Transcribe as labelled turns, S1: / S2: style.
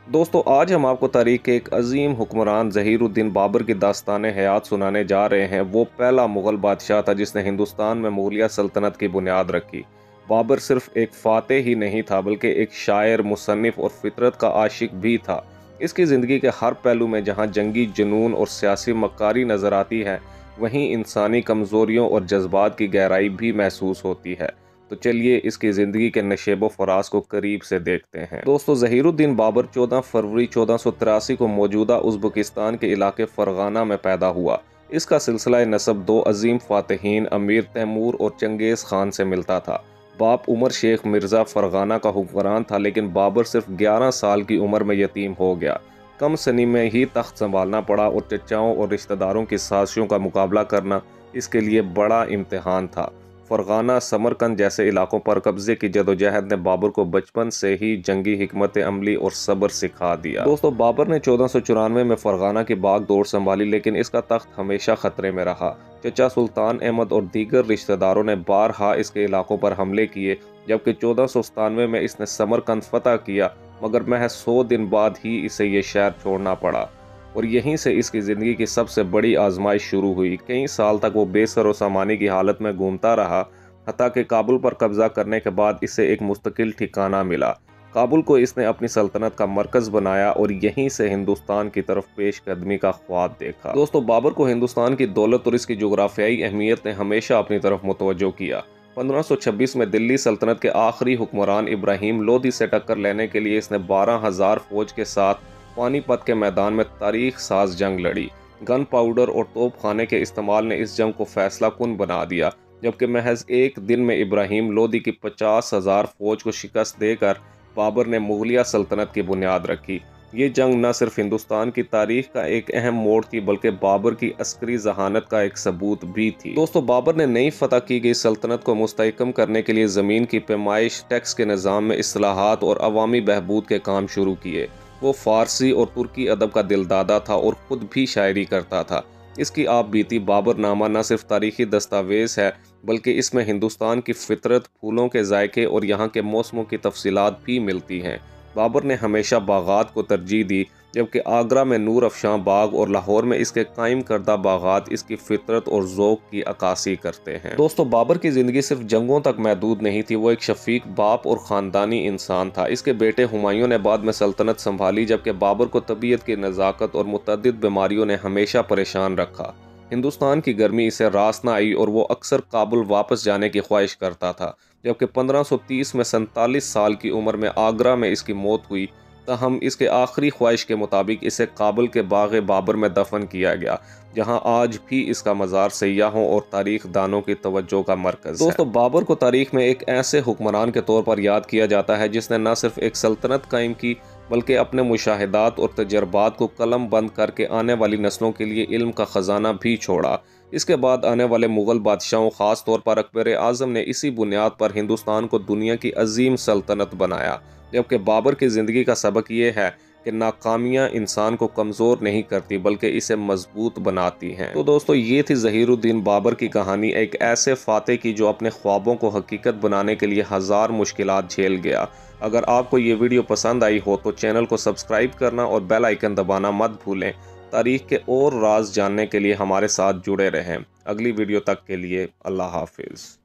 S1: दोस्तों आज हम आपको तारीख के एक अजीम हुक्मरान ज़हीरुद्दीन बाबर की दास्तान हयात सुनाने जा रहे हैं। वो पहला मुग़ल बादशाह था जिसने हिंदुस्तान में मुग़लिया सल्तनत की बुनियाद रखी। बाबर सिर्फ एक फ़ातेह ही नहीं था बल्कि एक शायर, मुसन्निफ़ और फितरत का आशिक भी था। इसकी ज़िंदगी के हर पहलू में जहाँ जंगी जुनून और सियासी मक्कारी नज़र आती है, वहीं इंसानी कमज़ोरियों और जज्बात की गहराई भी महसूस होती है। तो चलिए इसकी ज़िंदगी के नशेबो फराज को करीब से देखते हैं। दोस्तों ज़हीरुद्दीन बाबर 14 फरवरी 1483 को मौजूदा उज़्बेकिस्तान के इलाके फ़रगाना में पैदा हुआ। इसका सिलसिला नसब दो अजीम फ़ातिहीन अमीर तैमूर और चंगेज़ खान से मिलता था। बाप उमर शेख मिर्ज़ा फ़रगाना का हुक्मरान था, लेकिन बाबर सिर्फ 11 साल की उम्र में यतीम हो गया। कम सनी में ही तख्त संभालना पड़ा और चचाओं और रिश्तेदारों की साजिशों का मुकाबला करना इसके लिए बड़ा इम्तिहान था। फ़रगाना, समरकंद जैसे इलाकों पर कब्जे की जदोजहद ने बाबर को बचपन से ही जंगी हिकमत अमली और सब्र सिखा दिया। दोस्तों बाबर ने 1494 में फ़रगाना की बाग दौड़ संभाली, लेकिन इसका तख्त हमेशा खतरे में रहा। चचा सुल्तान अहमद और दीगर रिश्तेदारों ने बारहा इसके इलाकों पर हमले किए, जबकि 1497 में इसने समरकंद फतह किया, मगर महज 100 दिन बाद ही इसे ये शहर छोड़ना पड़ा। और यहीं से इसकी ज़िंदगी की सबसे बड़ी आजमाइश शुरू हुई। कई साल तक वो बेसर व सामानी की हालत में घूमता रहा, हत्ता कि काबुल पर कब्जा करने के बाद इसे एक मुस्तकिल ठिकाना मिला। काबुल को इसने अपनी सल्तनत का मरकज़ बनाया और यहीं से हिंदुस्तान की तरफ पेशकदमी का ख्वाब देखा। दोस्तों बाबर को हिंदुस्तान की दौलत और इसकी जोग्राफियाई अहमियत ने हमेशा अपनी तरफ मुतवज्जो किया। 1526 में दिल्ली सल्तनत के आखिरी हुक्मरान इब्राहिम लोदी से टक्कर लेने के लिए इसने 12,000 फौज के साथ पानीपत के मैदान में तारीख साज जंग लड़ी। गन पाउडर और तोप खाने के इस्तेमाल ने इस जंग को फैसला कुन बना दिया, जबकि महज एक दिन में इब्राहिम लोदी की 50,000 फौज को शिकस्त देकर बाबर ने मुगलिया सल्तनत की बुनियाद रखी। ये जंग न सिर्फ हिंदुस्तान की तारीख का एक अहम मोड़ थी, बल्कि बाबर की अस्करी जहानत का एक सबूत भी थी। दोस्तों बाबर ने नई फतह की गई सल्तनत को मुस्तहकम करने के लिए ज़मीन की पैमाइश, टैक्स के निज़ाम में इस्लाहात और अवामी बहबूद के काम शुरू किए। वो फ़ारसी और तुर्की अदब का दिलदादा था और ख़ुद भी शायरी करता था। इसकी आप बीती बाबरनामा न सिर्फ तारीख़ी दस्तावेज़ है, बल्कि इसमें हिंदुस्तान की फितरत, फूलों के जायके और यहाँ के मौसमों की तफसीलात भी मिलती हैं। बाबर ने हमेशा बागात को तरजीह दी, जबकि आगरा में नूर अफशां बाग और लाहौर में इसके कायम करदा बागात इसकी फितरत और ज़ौक़ की अक्कासी करते हैं। दोस्तों बाबर की ज़िंदगी सिर्फ जंगों तक महदूद नहीं थी। वो एक शफीक बाप और ख़ानदानी इंसान था। इसके बेटे हुमायूं ने बाद में सल्तनत संभाली, जबकि बाबर को तबीयत की नज़ाकत और मुतअद्दिद बीमारियों ने हमेशा परेशान रखा। हिंदुस्तान की गर्मी इसे रास न आई और वो अक्सर काबुल वापस जाने की ख्वाहिश करता था। जबकि 1530 में 47 साल की उम्र में आगरा में इसकी मौत हुई, ताहम इसके आखिरी ख्वाहिश के मुताबिक इसे काबुल के बाग़ बाबर में दफन किया गया, जहां आज भी इसका मज़ार सयाहों और तारीख दानों की तवज्जो का मरकज़ है। दोस्तों बाबर को तारीख में एक ऐसे हुक्मरान के तौर पर याद किया जाता है जिसने न सिर्फ एक सल्तनत कायम की, बल्कि अपने मुशाहिदात और तजर्बात को कलम बंद करके आने वाली नस्लों के लिए इल्म का ख़जाना भी छोड़ा। इसके बाद आने वाले मुग़ल बादशाहों, ख़ास तौर पर अकबर आज़म ने इसी बुनियाद पर हिंदुस्तान को दुनिया की अजीम सल्तनत बनाया। जबकि बाबर की ज़िंदगी का सबक ये है कि नाकामियाँ इंसान को कमज़ोर नहीं करती, बल्कि इसे मजबूत बनाती हैं। तो दोस्तों ये थी ज़हीरुद्दीन बाबर की कहानी, एक ऐसे फ़ाते की जो अपने ख्वाबों को हकीकत बनाने के लिए हज़ार मुश्किलात झेल गया। अगर आपको ये वीडियो पसंद आई हो तो चैनल को सब्सक्राइब करना और बेल आइकन दबाना मत भूलें। तारीख के और राज जानने के लिए हमारे साथ जुड़े रहें। अगली वीडियो तक के लिए अल्लाह हाफिज़।